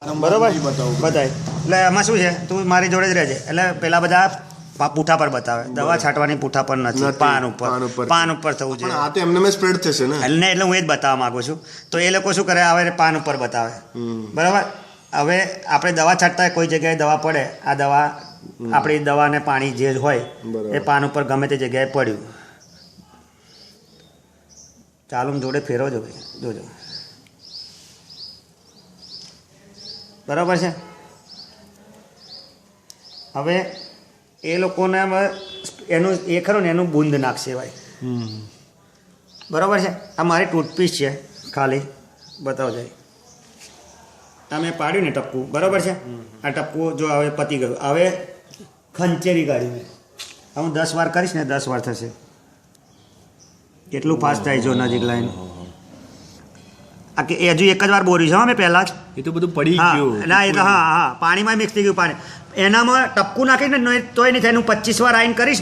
બરોબર બતાય એટલે એમાં શું છે તું મારી જોડે જ રહેજે એટલે પેલા બધા પૂઠા પર બતાવે દવા છાંટવાની પૂઠા પર નથી પાન ઉપર થવું જોઈએ આ તો એમને સ્પ્રેડ થશે ને એટલે હું એ જ બતાવવા માંગુ છું તો એ લોકો શું કરે આવે પાન ઉપર બતાવે બરાબર હવે આપણે દવા છાંટતા કોઈ જગ્યાએ દવા પડે આ દવા આપણી દવાને પાણી જે હોય એ પાન ઉપર ગમે તે જગ્યાએ પડ્યું ચાલુ જોડે ફેરવજો ભાઈ જોજો બરાબર છે હવે એ લોકોને એનું એ ખરું ને એનું બૂંદ નાખશે ભાઈ બરાબર છે આ મારી ટૂથપીસ છે ખાલી બતાવજો આ મેં પાડ્યું ને ટપકું બરાબર છે આ ટપકું જો હવે પતી ગયું હવે ખંચેરી કાઢી મેં હું 10 વાર કરીશ ને 10 વાર થશે કેટલું ફાસ્ટ થાય જો નજીક લાઈન આ કે હજુ એક જ વાર બોર્યું છે હા મેં પહેલાં જ એ તો બધું પડી ગયું ના એ તો હા પાણીમાં મિક્સ થઈ ગયું પાણી એનામાં ટપકું નાખીને તોય નહીં થાય હું 25 વાર આવીને કરીશ